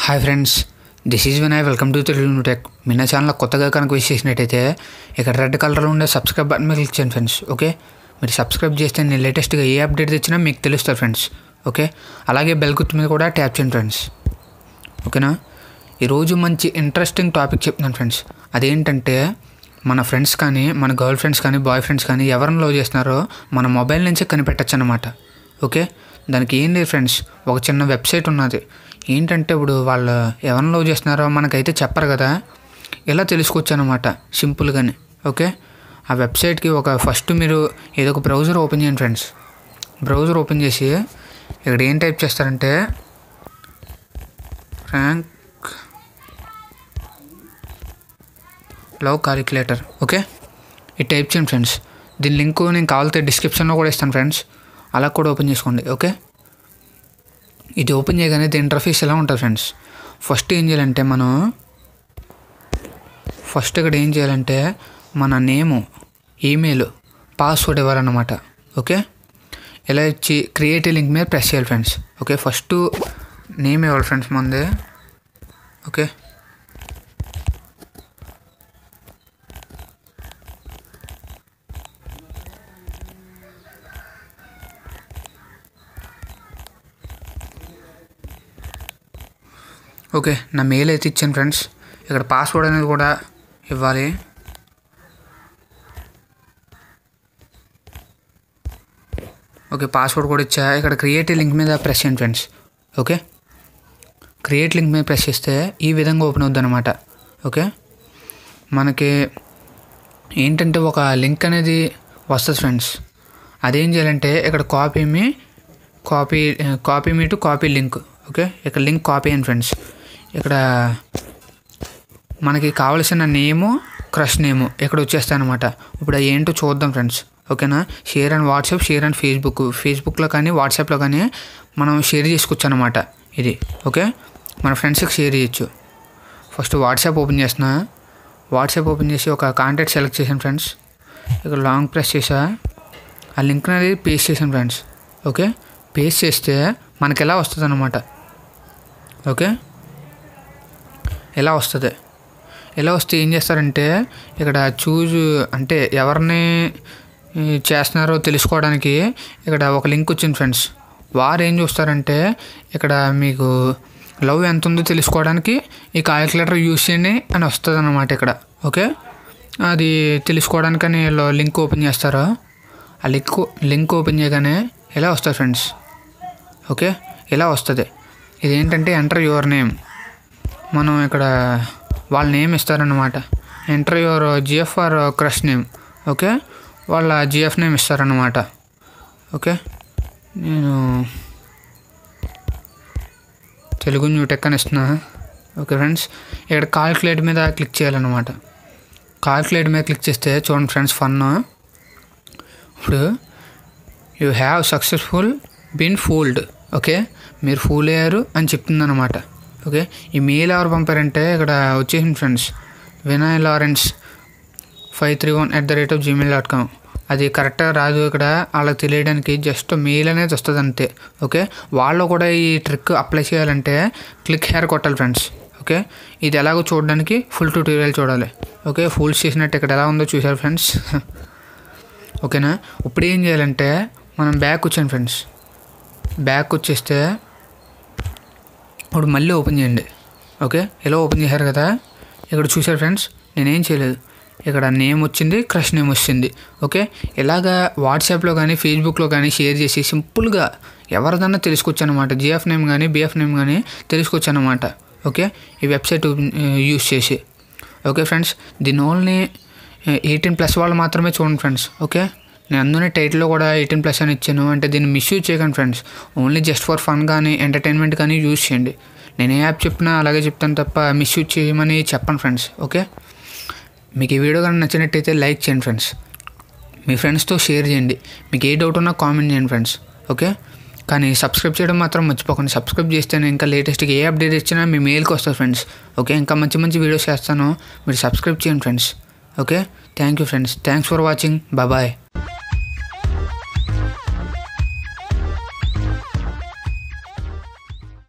Hi friends, this is Vinay. Welcome to Telugu tech. మీ నా channel కొత్తగా కనుక విష్ చేసినట్టయితే ఇక్కడ రెడ్ కలర్లో ఉండే సబ్స్క్రైబ్ బటన్ మీద క్లిక్ చేయండి ఫ్రెండ్స్. ఓకే, మీరు సబ్స్క్రైబ్ చేస్తే నేను లేటెస్ట్గా ఏ అప్డేట్ తెచ్చినా మీకు తెలుస్తుంది ఫ్రెండ్స్. ఓకే, అలాగే బెల్ గుర్తు మీద కూడా ట్యాప్ చేయండి ఫ్రెండ్స్. ఓకేనా, ఈరోజు మంచి ఇంట్రెస్టింగ్ టాపిక్ చెప్తున్నాను ఫ్రెండ్స్. అదేంటంటే మన ఫ్రెండ్స్ కానీ, మన గర్ల్ ఫ్రెండ్స్ కానీ, బాయ్ ఫ్రెండ్స్ కానీ ఎవరిని లవ్ చేస్తున్నారో మన మొబైల్ నుంచే కనిపెట్టచ్చు అన్నమాట. ఓకే, దానికి ఏం లేదు ఫ్రెండ్స్, ఒక చిన్న వెబ్సైట్ ఉన్నది. ఏంటంటే ఇప్పుడు వాళ్ళు ఎవరిని లవ్ చేస్తున్నారో మనకైతే చెప్పరు కదా, ఎలా తెలుసుకోవచ్చు అనమాట సింపుల్గానే. ఓకే, ఆ వెబ్సైట్కి ఫస్ట్ మీరు ఏదో ఒక బ్రౌజర్ ఓపెన్ చేయండి ఫ్రెండ్స్. బ్రౌజర్ ఓపెన్ చేసి ఇక్కడ ఏం టైప్ చేస్తారంటే ర్యాంక్ లవ్ క్యాలిక్యులేటర్. ఓకే, ఇది టైప్ చేయండి ఫ్రెండ్స్. దీని లింక్ నేను కావాలితే డిస్క్రిప్షన్లో కూడా ఇస్తాను ఫ్రెండ్స్, అలా కూడా ఓపెన్ చేసుకోండి. ఓకే, ఇది ఓపెన్ చేయగానే దీని ఇంటర్ఫేస్ ఎలా ఉంటుంది ఫ్రెండ్స్. ఫస్ట్ ఏం చేయాలంటే ఇక్కడ ఏం చేయాలంటే మన నేము, ఈమెయిల్, పాస్వర్డ్ ఇవ్వాలన్నమాట. ఓకే, ఇలా ఇచ్చి క్రియేట్ లింక్ మీద ప్రెస్ చేయాలి ఫ్రెండ్స్. ఓకే, ఫస్ట్ నేమ్ ఇవ్వాలి ఫ్రెండ్స్ ముందే. ఓకే, ఓకే, నా మెయిల్ అయితే ఇచ్చాను ఫ్రెండ్స్. ఇక్కడ పాస్వర్డ్ అనేది కూడా ఇవ్వాలి. ఓకే, పాస్వర్డ్ కూడా ఇచ్చా. ఇక్కడ క్రియేట్ లింక్ మీద ప్రెస్ చేయండి ఫ్రెండ్స్. ఓకే, క్రియేట్ లింక్ మీద ప్రెస్ చేస్తే ఈ విధంగా ఓపెన్ అవుద్ది అనమాట. ఓకే, మనకి ఏంటంటే ఒక లింక్ అనేది వస్తుంది ఫ్రెండ్స్. అదేం చేయాలంటే ఇక్కడ copy me to copy link. Okay, ఇక్కడ లింక్ కాపీ అయ్యింది ఫ్రెండ్స్. ఇక్కడ మనకి కావలసిన నేము, క్రష్ నేము ఇక్కడ వచ్చేస్తాయి అనమాట. ఇప్పుడు అది ఏంటో చూద్దాం ఫ్రెండ్స్. ఓకేనా, share and WhatsApp, share and ఫేస్బుక్లో కానీ వాట్సాప్లో కానీ మనం షేర్ చేసుకోవచ్చు అనమాట ఇది. ఓకే, మన ఫ్రెండ్స్కి షేర్ చేయొచ్చు. ఫస్ట్ వాట్సాప్ ఓపెన్ చేస్తున్నా. వాట్సాప్ ఓపెన్ చేసి ఒక కాంటాక్ట్ సెలెక్ట్ చేశాను ఫ్రెండ్స్. ఇక్కడ లాంగ్ ప్రెస్ చేసా, ఆ లింక్ అనేది పేస్ట్ చేశాను ఫ్రెండ్స్. ఓకే, పేస్ట్ చేస్తే మనకి ఎలా వస్తుంది అన్నమాట. ఓకే, ఎలా వస్తుంది, ఎలా వస్తే ఏం చేస్తారంటే ఇక్కడ చూజ్ అంటే ఎవరిని చేస్తున్నారో తెలుసుకోవడానికి ఇక్కడ ఒక లింక్ వచ్చింది ఫ్రెండ్స్. వారు ఏం చూస్తారంటే ఇక్కడ మీకు లవ్ ఎంత ఉందో తెలుసుకోవడానికి ఈ క్యాలిక్యులేటర్ యూస్ చేయండి అని వస్తుంది అన్నమాట ఇక్కడ. ఓకే, అది తెలుసుకోవడానికని లింక్ ఓపెన్ చేస్తారో ఆ లింక్ ఓపెన్ చేయగానే ఎలా వస్తుంది ఫ్రెండ్స్. ఓకే, ఇలా వస్తుంది. ఇదేంటంటే ఎంటర్ యువర్ నేమ్, మనం ఇక్కడ వాళ్ళ నేమ్ ఇస్తారన్నమాట. Enter your GF or crush name. Okay, వాళ్ళ జిఎఫ్ నేమ్ ఇస్తారన్నమాట. ఓకే, నేను తెలుగు న్యూ టెక్ అని ఇస్తున్నా. ఓకే ఫ్రెండ్స్, ఇక్కడ కాల్కులేట్ మీద క్లిక్ చేయాలన్నమాట. కాల్కులేట్ మీద క్లిక్ చేస్తే చూడండి ఫ్రెండ్స్ ఫన్. ఇప్పుడు you have successful been fooled. Okay, మీరు ఫూల్ అయ్యారు అని చెప్తుంది అనమాట. ఓకే, ఈ మెయిల్ ఎవరు పంపారంటే ఇక్కడ వచ్చేసింది ఫ్రెండ్స్, వినయ్ లారెన్స్ 531@gmail.com. అది కరెక్ట్గా రాదు ఇక్కడ, వాళ్ళకి తెలియడానికి జస్ట్ మెయిల్ అనేది వస్తుంది అంతే. ఓకే, వాళ్ళు కూడా ఈ ట్రిక్ అప్లై చేయాలంటే క్లిక్ హెయిర్ కొట్టాలి ఫ్రెండ్స్. ఓకే, ఇది ఎలాగో చూడడానికి ఫుల్ ట్యూటోరియల్ చూడాలి. ఓకే, ఫుల్ చేసినట్టు ఇక్కడ ఎలా ఉందో చూసారు ఫ్రెండ్స్. ఓకేనా, ఇప్పుడు ఏం చేయాలంటే మనం బ్యాక్ వచ్చాను ఫ్రెండ్స్. బ్యాక్ వచ్చేస్తే ఇప్పుడు మళ్ళీ ఓపెన్ చేయండి. ఓకే, ఇలా ఓపెన్ చేశారు కదా, ఇక్కడ చూసారు ఫ్రెండ్స్ నేనేం చేయలేదు, ఇక్కడ నేమ్ వచ్చింది, క్రష్ నేమ్ వచ్చింది. ఓకే, ఇలాగా వాట్సాప్లో కానీ ఫేస్బుక్లో కానీ షేర్ చేసి సింపుల్గా ఎవరిదన్నా తెలుసుకోవచ్చు అనమాట. జిఎఫ్ నేమ్ కానీ బిఎఫ్ నేమ్ కానీ తెలుసుకోవచ్చు అనమాట. ఓకే, ఈ వెబ్సైట్ యూస్ చేసి. ఓకే ఫ్రెండ్స్, దీని ఓన్లీ 18+ వాళ్ళు మాత్రమే చూడండి ఫ్రెండ్స్. ఓకే, నేను అందులోనే టైటిల్లో కూడా 18+ అని ఇచ్చాను. అంటే దీన్ని మిస్యూజ్ చేయకండి friends. Only just for fun కానీ ఎంటర్టైన్మెంట్ కానీ యూజ్ చేయండి. నేను ఏ యాప్ చెప్పినా అలాగే చెప్తాను తప్ప మిస్యూజ్ చేయమని చెప్పండి ఫ్రెండ్స్. ఓకే, మీకు ఈ వీడియో కానీ నచ్చినట్టయితే లైక్ చేయండి ఫ్రెండ్స్, మీ ఫ్రెండ్స్తో షేర్ చేయండి. మీకు ఏ డౌట్ ఉన్నా కామెంట్ చేయండి ఫ్రెండ్స్. ఓకే, కానీ సబ్స్క్రైబ్ చేయడం మాత్రం మర్చిపోకండి. సబ్స్క్రైబ్ చేస్తేనే ఇంకా లేటెస్ట్గా ఏ అప్డేట్ ఇచ్చినా మీ మెయిల్కి వస్తుంది ఫ్రెండ్స్. ఓకే, ఇంకా మంచి మంచి వీడియోస్ చేస్తాను, మీరు సబ్స్క్రైబ్ చేయండి friends. Okay, thank you friends, thanks for watching, bye.